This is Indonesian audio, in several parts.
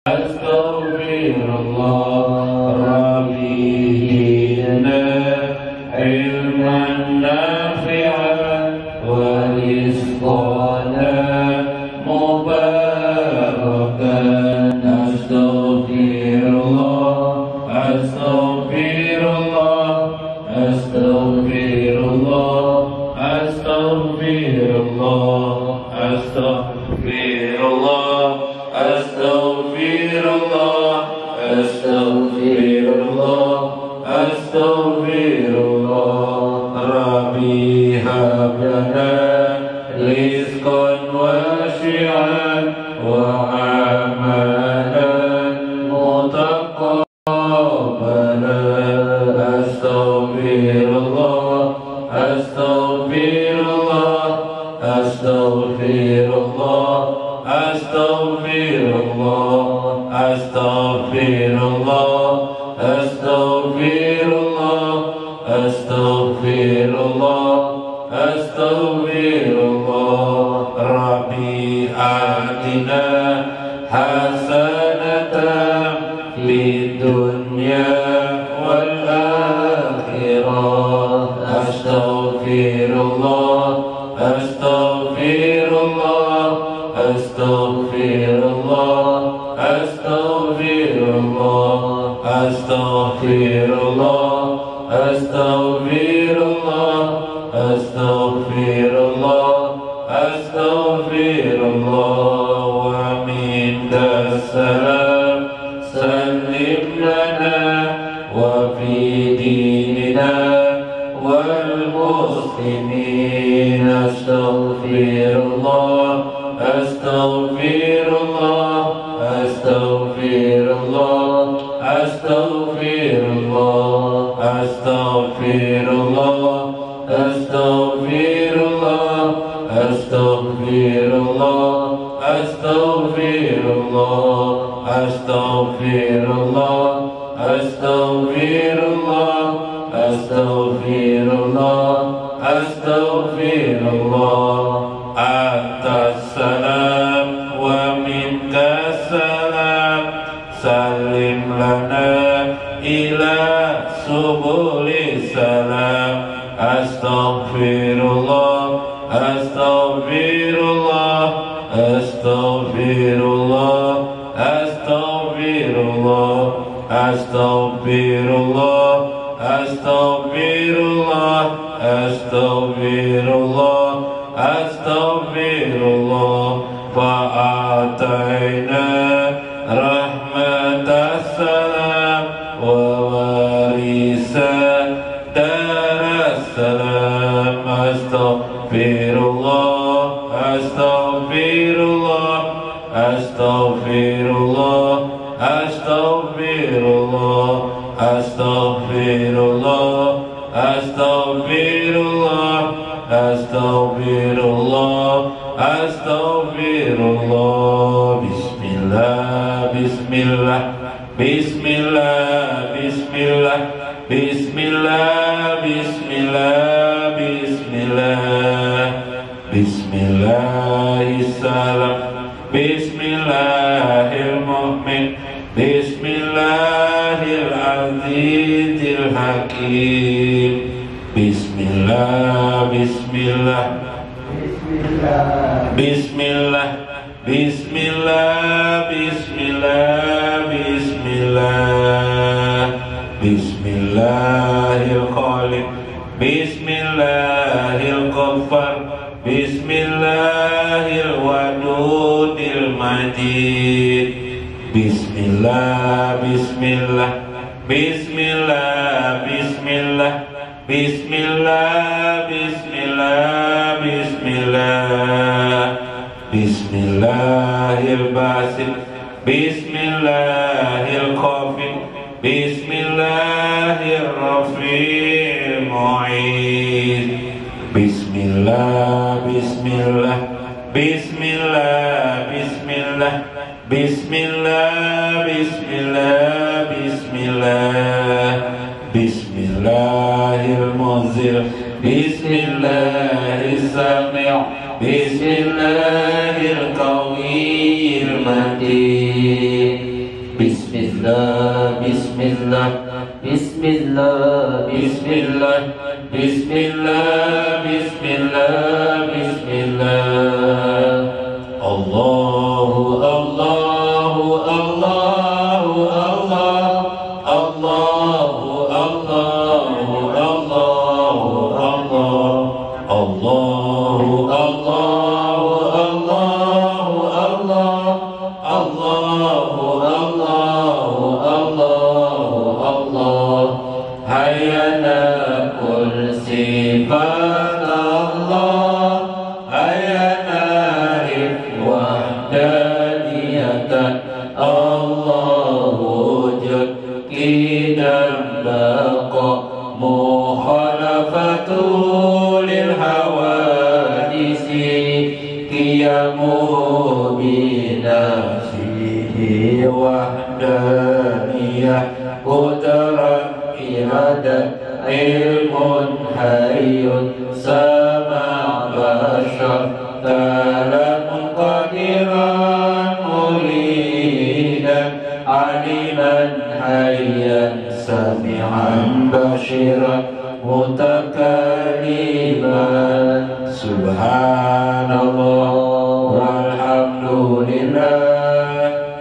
Astaghfirullah Rabbi ilman nafi'an wa rizqana mubarakan. Astaghfirullah, astaghfirullah, astaghfirullah, astaghfirullah, astaghfirullah, astaghfirullah, astaghfirullah, astaghfirullah. Rabbi hab lana rizqan wasi'an wa amalan mutaqabbalan. Astaghfirullah, astaghfirullah, astaghfirullah, astaghfirullah, astaghfirullah, astaghfirullah, astaghfirullah, astaghfirullah. Rabbi atina hasanatan fid dunya wal akhirah. Astaghfirullah, astaghfirullah, astaghfirullah, astaghfirullah, astaghfirullah, astaghfirullah, astaghfirullah, astaghfirullah. Wa minka salam, sallim lana wa fi dinina wal muslimin. Astaghfirullah, astaghfirullah, astaghfirullah, astaghfirullah, astaghfirullah, astaghfirullah, astaghfirullah, astaghfirullah, astaghfirullah, astaghfirullah, astaghfirullah, astaghfirullah. Atas salam wa minka salam, salim lana ila subuli salam. Astaghfirullah, astaghfirullah, astaghfirullah, astaghfirullah, astaghfirullah, astaghfirullah, astaghfirullah, astaghfirullah. Fa'atayna rahmatas salam wa warisa daras salam. Astaghfirullah, astaghfirullah, astaghfirullah, astaghfirullah, astaghfirullah, astaghfirullah, astaghfirullah, astaghfirullah. Bismillah, bismillah, bismillah, bismillah, bismillah, bismillah, bismillah, bismillahissalam, bismillahirrahmanirrahim, bismillahirrahmanirrahim hakim. Bismillah, bismillah, bismillah, bismillah, bismillah, bismillah, bismillahil khaliq, bismillahil ghaffar, bismillahil wadudil majid. Bismillah, bismillah, bismillah, bismillah, bismillah, bismillah, bismillah, bismillahil basit, bismillahil khafid, bismillahir rafi'il mu'id. Bismillah, bismillah, bismillah, bismillah, bismillah, bismillah, bismillah, bismillahil muzil, bismillahis sami', bismillahil qawiyil matin. Bismillah, Bismillah, Bismillah, Bismillah, Bismillah, Bismillah, Bismillah. Allahu, Allahu, Allahu, Allah, Allahu, Allahu, Allahu, Allah, Allahu, Allahu, Allahu, Allah, Allahu, Allahu, Allahu, Allah. Hayana kul sifat Allah, hayana wahdaniyatan Allah wujud qidam baqa mukhalafatul hawadisi qiyamu binafsihi wahdaniyah qudrat iradat ilmun hayyun sama bashar kalamun qadiran muridan aliman hayyan sami'an bashiran mutakalliman. Subhanallah walhamdulillah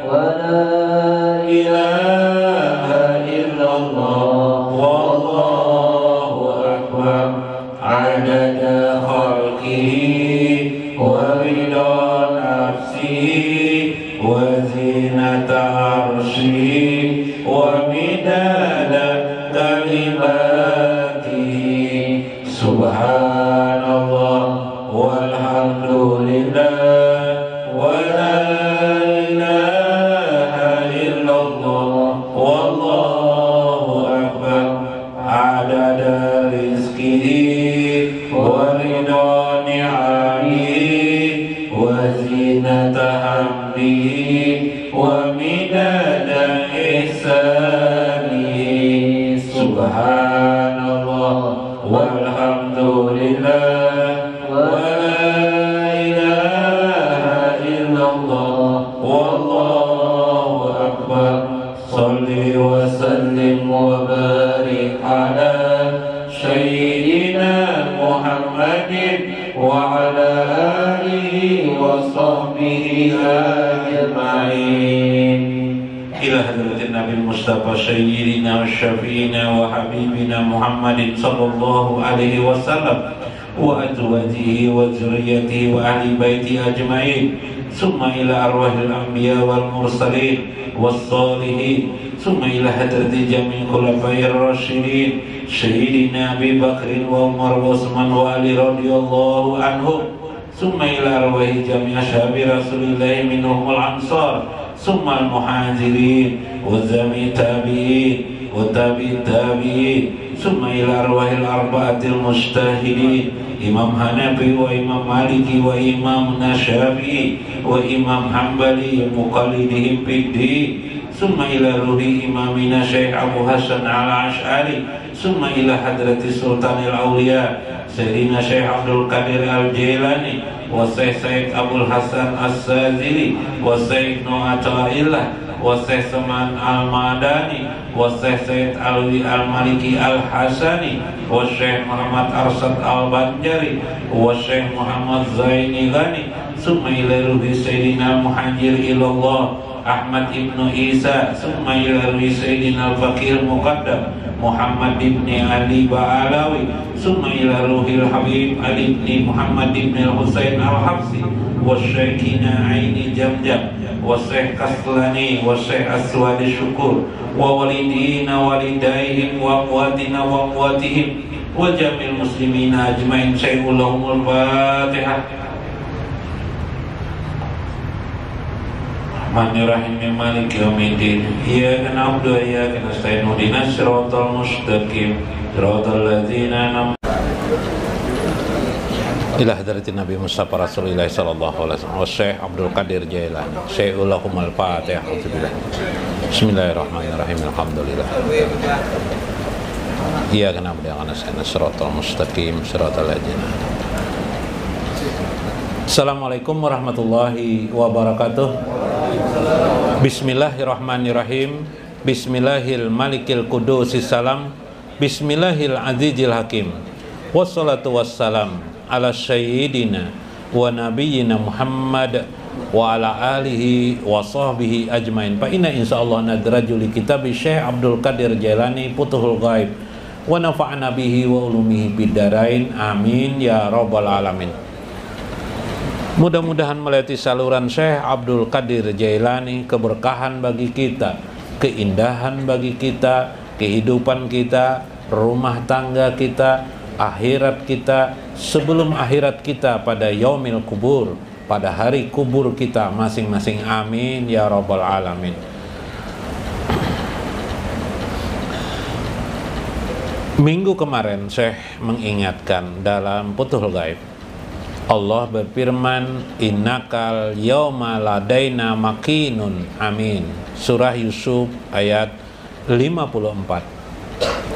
wa la ilaha illallah wallahu akbar adada khalqihi wa rida nafsihi wa zinata arsyihi wa midada kalimatihi. Subhanallah walhamdulillah wa la ilaha illallah wallahu akbar adada rizqihi wa rida ni'amihi wa zinata hamdihi wa midada ihsanihi. Subhanallah walhamdulillah wa la ilaha illallah wallahu akbar. Salli wa sallim wa barik ala sayyidina Muhammadin wa ala alihi wa sahbihi ajma'in. Ila hadratin Nabi Mustafa sayyidina wa syafi'ina wa habibina Muhammadin sallallahu alaihi wasallam wa azwajihi wa zurriyyatihi wa ahli baiti ajma'in. Summa ila arwahil anbiya wal mursalin was salihin. Summa ila hadrati jami' khulafair rasyidin sayyidina Abi Bakr wa Umar wa Utsman wa Ali radhiyallahu anhum. Summa ila arwahi jami' ashabi Rasulillah minhumul ansar. Summa al-muhajirin wa zami tabi'in wa tabi'in tabi'in. Summa ila arwahil arba'atil mujtahidin Imam Hanafi wa Imam Maliki wa Imam Syafi'i wa Imam Hanbali muqallidihim fid-din. Summa ila ruhi imamina Syekh Abu Hasan al-Ash'ari. Summa ila hadrati sultanil awliya Sayyidina Syekh Abdul Qadir al-Jailani wa Syekh Said Abdul Hasan as-Sazili wa Syekh Nu'ata'illah wa Syekh Saman al-Madani wa Syekh Said Alwi al-Maliki al-Hasani wa Syekh Muhammad Arsad al-Banjari wa Syekh Muhammad Zaini Ghani. Summa ila ruhi Sayyidina Muhajir ilallah Ahmad ibnu Isa. Summa ila ruhi Sayyidina al-Fakir Muqaddam Muhammad ibn Ali Ba'alawi. Summa ila ruhil Habib Ali ibn Muhammad ibn al-Husain al-Habsi wa Syekhina Aini Jamjam wa Syekh Kaslani wa Syekh Aswadi Syukur wa walidina walidaihim wa amwatina wa amwatihim wa jamil muslimina ajmain. Syai'ullahumul Fatihah. Rahmanirrahim maliki yaumiddin. Iyyaka na'budu wa iyyaka nasta'in. Ihdinas siratal mustaqim. Siratal ladzina an'amta ila hadratin Nabi Mustafa Rasulillah sallallahu alaihi wasallam wa Syekh Abdul Qadir Jailani. Syai'ullahumul Fatihah. Bismillahirrahmanirrahim. Alhamdulillah. Iyyaka na'budu wa iyyaka nasta'in. Siratal mustaqim. Siratal ladzina. Assalamualaikum warahmatullahi wabarakatuh. Bismillahirrahmanirrahim. Bismillahil malikil qudusis salam. Bismillahil azizil hakim. Wassalatu wassalam ala sayyidina wa nabiyyina Muhammad wa ala alihi wa sahbihi ajmain. Fa inna insyaallah nadraju li kitabi Syekh Abdul Qadir Jailani Futuhul Ghaib wa nafa'ana bihi wa ulumihi bidarain. Amin ya rabbal alamin. Mudah-mudahan melalui saluran Syekh Abdul Qadir Jailani keberkahan bagi kita, keindahan bagi kita, kehidupan kita, rumah tangga kita, akhirat kita, sebelum akhirat kita pada yaumil kubur, pada hari kubur kita masing-masing. Amin ya rabbal alamin. Minggu kemarin Syekh mengingatkan dalam Futuhul Ghaib, Allah berfirman, innakal yauma ladaina makinun. Amin. Surah Yusuf ayat 54.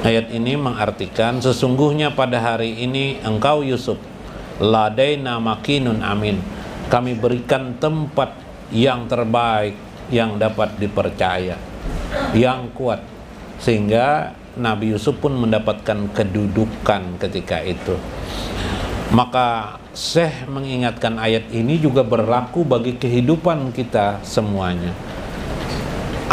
Ayat ini mengartikan sesungguhnya pada hari ini engkau Yusuf ladaina makinun. Amin. Kami berikan tempat yang terbaik, yang dapat dipercaya, yang kuat, sehingga Nabi Yusuf pun mendapatkan kedudukan ketika itu. Maka Syekh mengingatkan ayat ini juga berlaku bagi kehidupan kita semuanya.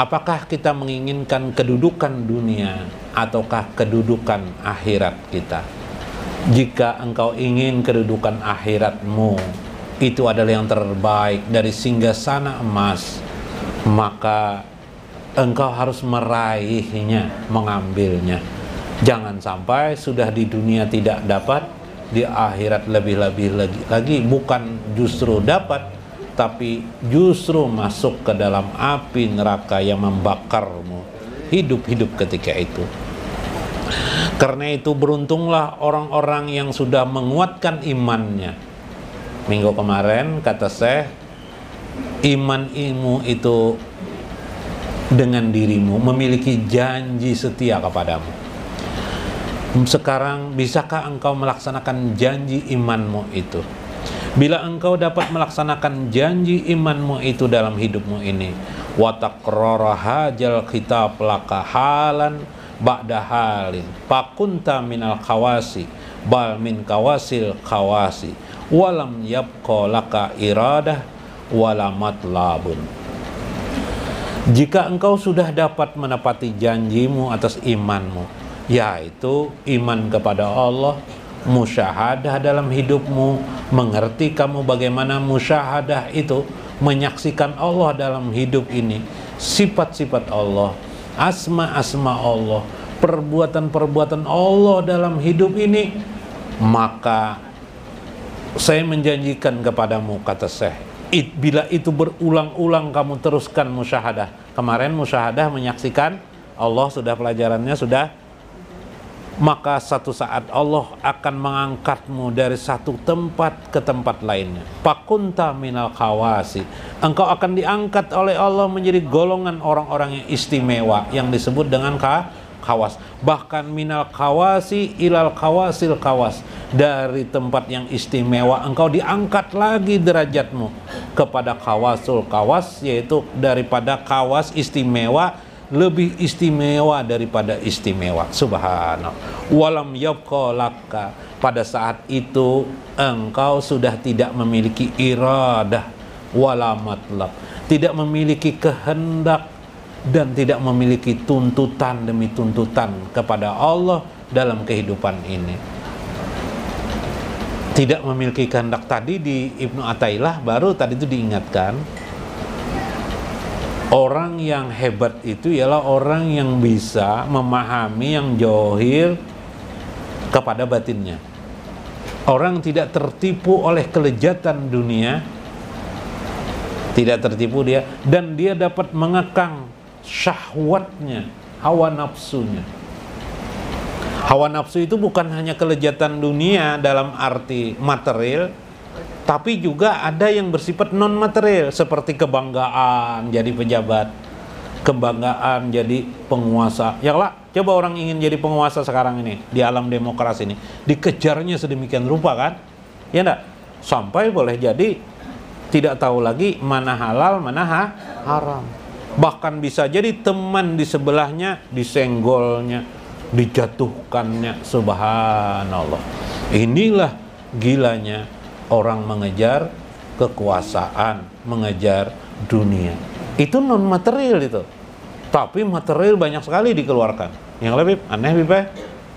Apakah kita menginginkan kedudukan dunia ataukah kedudukan akhirat kita? Jika engkau ingin kedudukan akhiratmu itu adalah yang terbaik dari singgasana emas, maka engkau harus meraihnya, mengambilnya. Jangan sampai sudah di dunia tidak dapat, di akhirat lebih-lebih lagi, bukan justru dapat, tapi justru masuk ke dalam api neraka yang membakarmu hidup-hidup ketika itu. Karena itu beruntunglah orang-orang yang sudah menguatkan imannya. Minggu kemarin kata Syekh, iman ilmu itu dengan dirimu memiliki janji setia kepadamu. Sekarang bisakah engkau melaksanakan janji imanmu itu? Bila engkau dapat melaksanakan janji imanmu itu dalam hidupmu ini, wa taqrara hajal kitab laka halan ba'da halin fakunta minal khawasi bal min kawasil khawasi walam yabqa laka iradah wala matlabun. Jika engkau sudah dapat menepati janjimu atas imanmu, yaitu iman kepada Allah, musyahadah dalam hidupmu, mengerti kamu bagaimana musyahadah itu, menyaksikan Allah dalam hidup ini, sifat-sifat Allah, asma-asma Allah, perbuatan-perbuatan Allah dalam hidup ini, maka saya menjanjikan kepadamu, kata Syekh, bila itu berulang-ulang kamu teruskan musyahadah. Kemarin musyahadah menyaksikan Allah, sudah pelajarannya sudah. Maka satu saat Allah akan mengangkatmu dari satu tempat ke tempat lainnya. Fakunta minal khawasi. Engkau akan diangkat oleh Allah menjadi golongan orang-orang yang istimewa, yang disebut dengan khawas. Bahkan minal khawasi ilal khawasil khawas. Dari tempat yang istimewa engkau diangkat lagi derajatmu kepada khawasul khawas, yaitu daripada khawas istimewa, lebih istimewa daripada istimewa. Subhanallah. Walam yabqa laka. Pada saat itu engkau sudah tidak memiliki iradah wala matlab, tidak memiliki kehendak dan tidak memiliki tuntutan demi tuntutan kepada Allah dalam kehidupan ini. Tidak memiliki kehendak tadi di Ibnu Athaillah baru tadi itu diingatkan. Orang yang hebat itu ialah orang yang bisa memahami yang zahir kepada batinnya. Orang tidak tertipu oleh kelezatan dunia, tidak tertipu dia, dan dia dapat mengekang syahwatnya, hawa nafsunya. Hawa nafsu itu bukan hanya kelezatan dunia dalam arti material, tapi juga ada yang bersifat non material, seperti kebanggaan jadi pejabat, kebanggaan jadi penguasa. Ya lah, coba orang ingin jadi penguasa sekarang ini di alam demokrasi ini, dikejarnya sedemikian rupa kan? Ya enggak? Sampai boleh jadi tidak tahu lagi mana halal, mana haram. Bahkan bisa jadi teman di sebelahnya disenggolnya, dijatuhkannya. Subhanallah. Inilah gilanya orang mengejar kekuasaan, mengejar dunia. Itu non material itu. Tapi material banyak sekali dikeluarkan. Yang lebih aneh Bib,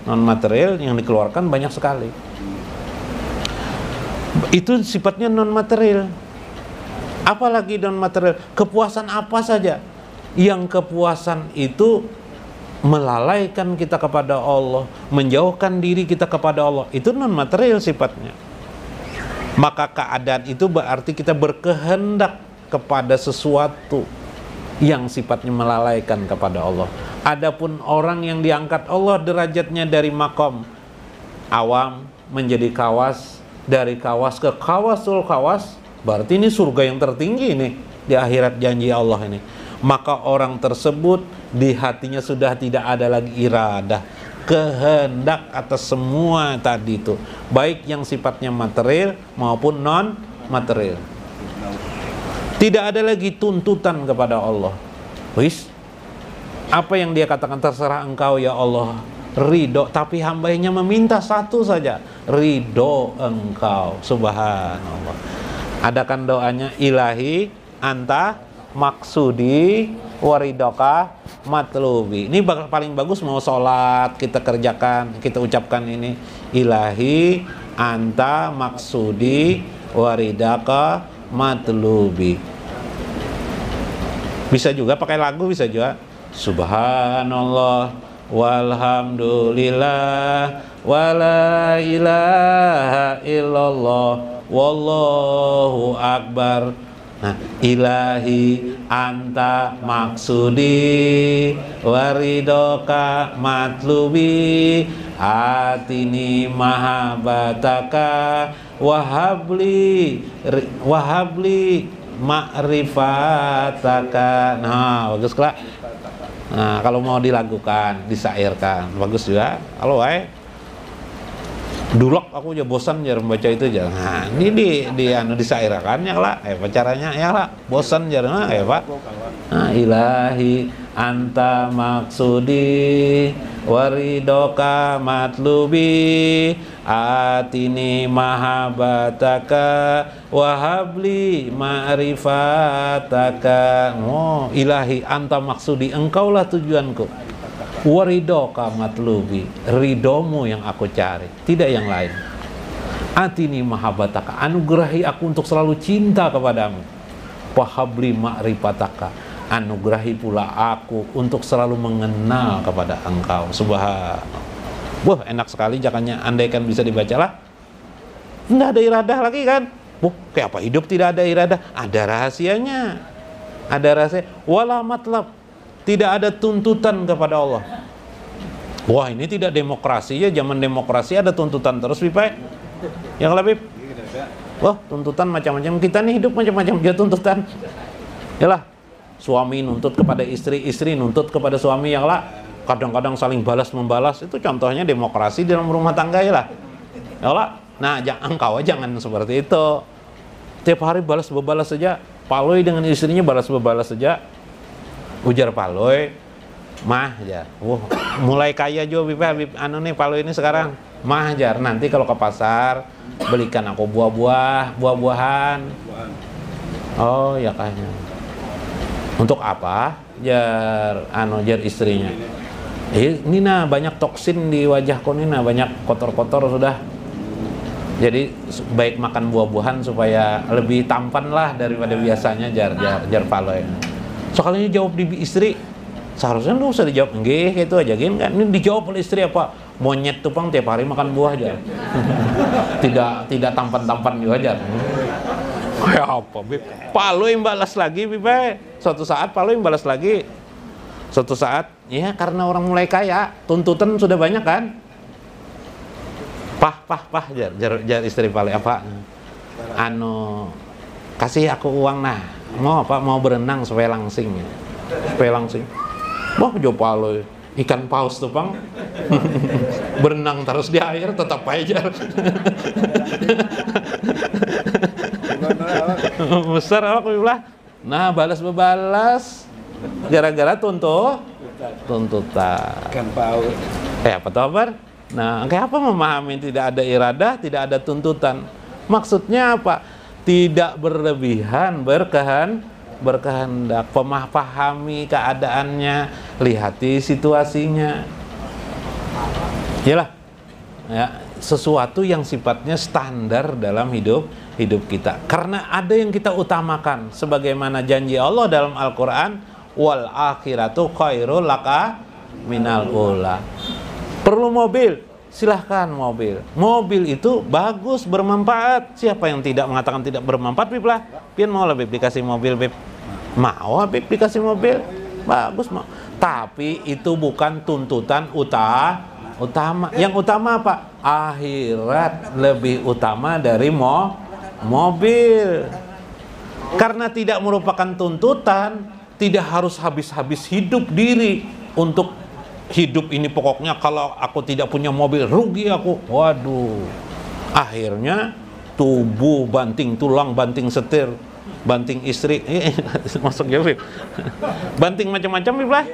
non material yang dikeluarkan banyak sekali. Itu sifatnya non material. Apalagi non material, kepuasan apa saja. Yang kepuasan itu melalaikan kita kepada Allah, menjauhkan diri kita kepada Allah, itu non material sifatnya. Maka keadaan itu berarti kita berkehendak kepada sesuatu yang sifatnya melalaikan kepada Allah. Adapun orang yang diangkat Allah derajatnya dari makom awam menjadi kawas, dari kawas ke kawasul kawas, berarti ini surga yang tertinggi nih di akhirat janji Allah ini. Maka orang tersebut di hatinya sudah tidak ada lagi iradah, kehendak atas semua tadi itu, baik yang sifatnya material maupun non material. Tidak ada lagi tuntutan kepada Allah. Wis, apa yang dia katakan, terserah engkau ya Allah, ridho. Tapi hambanya meminta satu saja, ridho engkau. Subhanallah. Adakan doanya, ilahi anta maksudi waridoka matlubi. Ini paling bagus mau sholat kita kerjakan, kita ucapkan ini, ilahi anta maksudi waridaka matlubi. Bisa juga pakai lagu, bisa juga subhanallah walhamdulillah wala ilaha illallah wallahu akbar. Nah, ilahi anta maksudi waridoka matlubi atini mahabataka wahabli ma'rifataka. Nah, bagus Kak. Nah, kalau mau dilakukan, disairkan, bagus juga. Kalau dulok aku aja bosan jar membaca itu jar. Nah, ini disairkannya lah. Caranya ya lah. Bosan jar nah, Pak. Nah, ilahi anta maksudi waridoka matlubi atini mahabataka wahabli ma'rifataka. Oh, ilahi anta maksudi, engkaulah tujuanku, waridoka matlubi, ridomu yang aku cari, tidak yang lain. Atini mahabataka, anugerahi aku untuk selalu cinta kepadamu. Wahabli ma'rifataka, anugerahi pula aku untuk selalu mengenal kepada engkau. Subhanallah. Wah, enak sekali jangannya andaikan bisa dibacalah. Nggak ada iradah lagi kan? Kayak apa hidup tidak ada iradah? Ada rahasianya. Ada rahasia. Wala matlab. Tidak ada tuntutan kepada Allah. Wah, ini tidak demokrasi ya. Zaman demokrasi ada tuntutan terus, Pipai. Yang lebih. Wah, tuntutan macam-macam. Kita nih hidup macam-macam dia tuntutan. Yalah. Suami nuntut kepada istri, istri nuntut kepada suami, yang lah. Kadang-kadang saling balas-membalas, itu contohnya demokrasi dalam rumah tangga ya lah. Yalah. Nah, engkau jangan seperti itu. Tiap hari balas-bebalas saja. Paloi dengan istrinya balas-bebalas saja. Ujar Paloi, mah jar. Mulai kaya juga Bib anu nih Paloi ini sekarang. Mah jar, nanti kalau ke pasar belikan aku buah-buahan. Oh, ya kayaknya. Untuk apa? Jar istrinya. Ini nah banyak toksin di wajahku nih, nah banyak kotor-kotor sudah. Jadi baik makan buah-buahan supaya lebih tampan lah daripada biasanya jar Paloi. Soalnya jawab di istri, seharusnya lu usah dijawab nggih gitu aja gini kan. Ini dijawab oleh istri apa? Monyet tuh pang tiap hari makan buah aja. tidak tampan-tampan juga aja. Kayak apa Bib? Paloi balas lagi Bib. Suatu saat Paloi balas lagi. Suatu saat, ya karena orang mulai kaya, tuntutan sudah banyak kan? Pah, jar istri Paloi apa? Kasih aku uang nah. Mau apa? Mau berenang supaya langsing. Supaya langsing. Wah, jawab Paloi. Ikan paus tuh pang. Berenang terus di air tetap aja. Besar apa bilang? Nah, balas-bebalas. Gara-gara tuntutan. Kan paut. Apa tuh Bar? Nah, kayak apa memahami tidak ada iradah, tidak ada tuntutan? Maksudnya apa? Tidak berlebihan, berkehendak, pahami keadaannya, lihati situasinya. Yalah. Ya, sesuatu yang sifatnya standar dalam hidup kita. Karena ada yang kita utamakan sebagaimana janji Allah dalam Al-Qur'an, wal akhiratu khairul laka minal ula. Perlu mobil, silahkan mobil. Mobil itu bagus, bermanfaat. Siapa yang tidak mengatakan tidak bermanfaat, Bib lah. Pian mau lah Bib dikasih mobil, Bib. Mau Bib dikasih mobil, bagus mau. Tapi itu bukan tuntutan utama. Yang utama apa? Akhirat lebih utama dari mobil. Karena tidak merupakan tuntutan, tidak harus habis-habis hidup diri untuk hidup ini pokoknya kalau aku tidak punya mobil rugi aku. Waduh. Akhirnya tubuh banting tulang, banting setir, banting istri, masuk ya Bib. Banting macam-macam Bib lah.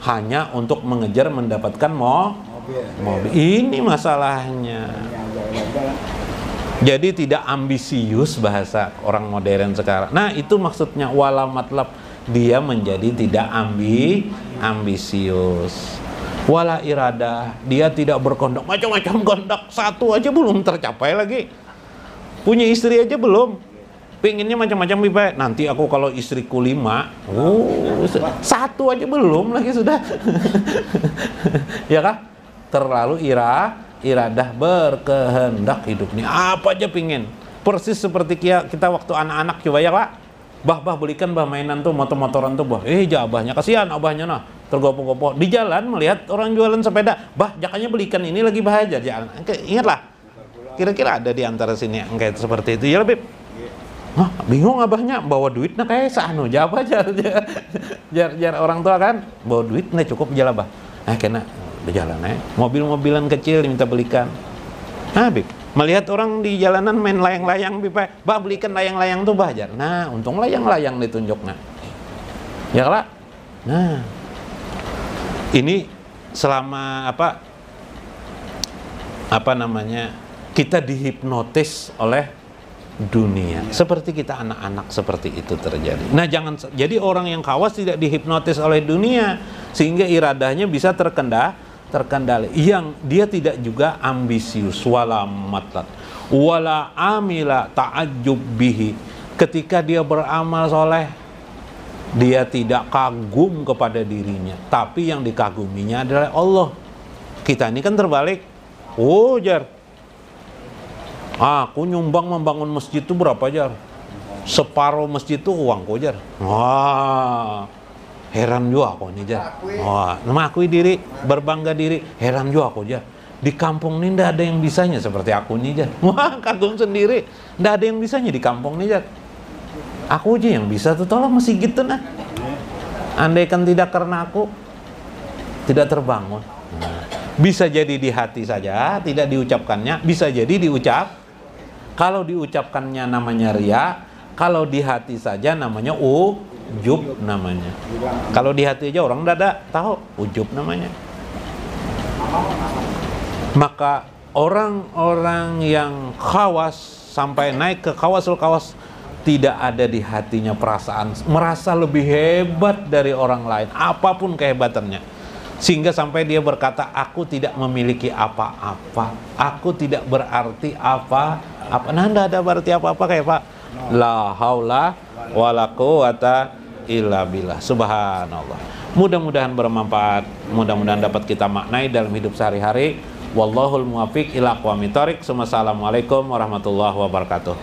Hanya untuk mengejar mendapatkan mobil. Ini masalahnya. Jadi tidak ambisius bahasa orang modern sekarang. Nah, itu maksudnya wala matlab. Dia menjadi tidak ambisius. Wala iradah, dia tidak berkehendak macam-macam kehendak, satu aja belum tercapai lagi. Punya istri aja belum. Pengennya macam-macam Bib. Nanti aku kalau istriku 5, satu aja belum lagi sudah. Ya kah? Terlalu iradah, berkehendak hidupnya. Apa aja pingin. Persis seperti kita waktu anak-anak coba ya Pak. Bah belikan mainan tuh, motor-motoran tuh bah. Abahnya kasihan abahnya nah, tergopoh-gopoh di jalan melihat orang jualan sepeda. Bah, jakanya belikan ini lagi bahagia jalan. Ingatlah. Kira-kira ada di antara sini yang kayak seperti itu ya Bib. Hah, bingung abahnya bawa duit nah kayak sano jawab aja. Jar orang tua kan bawa duit nah cukup jalan bah. Kena berjalan mobil-mobilan kecil diminta belikan. Nah Bib, melihat orang di jalanan main layang-layang Bib, bah belikan layang-layang tuh bah jar. Nah, untung layang-layang ditunjuknya. Ya lah. Nah, ini selama apa namanya kita dihipnotis oleh dunia. Seperti kita anak-anak seperti itu terjadi. Nah, jangan jadi orang yang khawas tidak dihipnotis oleh dunia sehingga iradahnya bisa terkendali. Yang dia tidak juga ambisius, wala matlat, wala amila ta'ajjub bihi. Ketika dia beramal soleh, dia tidak kagum kepada dirinya, tapi yang dikaguminya adalah Allah. Kita ini kan terbalik. Jar, aku nyumbang membangun masjid itu berapa jar? Separuh masjid itu uangku jar. Wah, heran juga aku nih jar. Wah, mengakui diri, berbangga diri, heran juga aku jar. Di kampung ini ndak ada yang bisanya seperti aku nih jar. Wah, kagum sendiri, ndak ada yang bisanya di kampung nih jar. Aku aja yang bisa tuh, tolong masih gitu nah. Andaikan tidak karena aku, tidak terbangun. Bisa jadi di hati saja, tidak diucapkannya. Bisa jadi diucap. Kalau diucapkannya namanya riya, kalau di hati saja namanya ujub namanya. Kalau di hati aja orang tidak tahu, ujub namanya. Maka orang-orang yang khawas sampai naik ke khawasul khawas, tidak ada di hatinya perasaan merasa lebih hebat dari orang lain, apapun kehebatannya. Sehingga sampai dia berkata, aku tidak memiliki apa-apa, aku tidak berarti apa-apa. Nah, tidak ada berarti apa-apa kayak Pak. La haula wala quwata illa billah. Subhanallah. Mudah-mudahan bermanfaat, mudah-mudahan dapat kita maknai dalam hidup sehari-hari. Wallahul muwaffiq ila aqwamit thoriq. Assalamualaikum warahmatullahi wabarakatuh.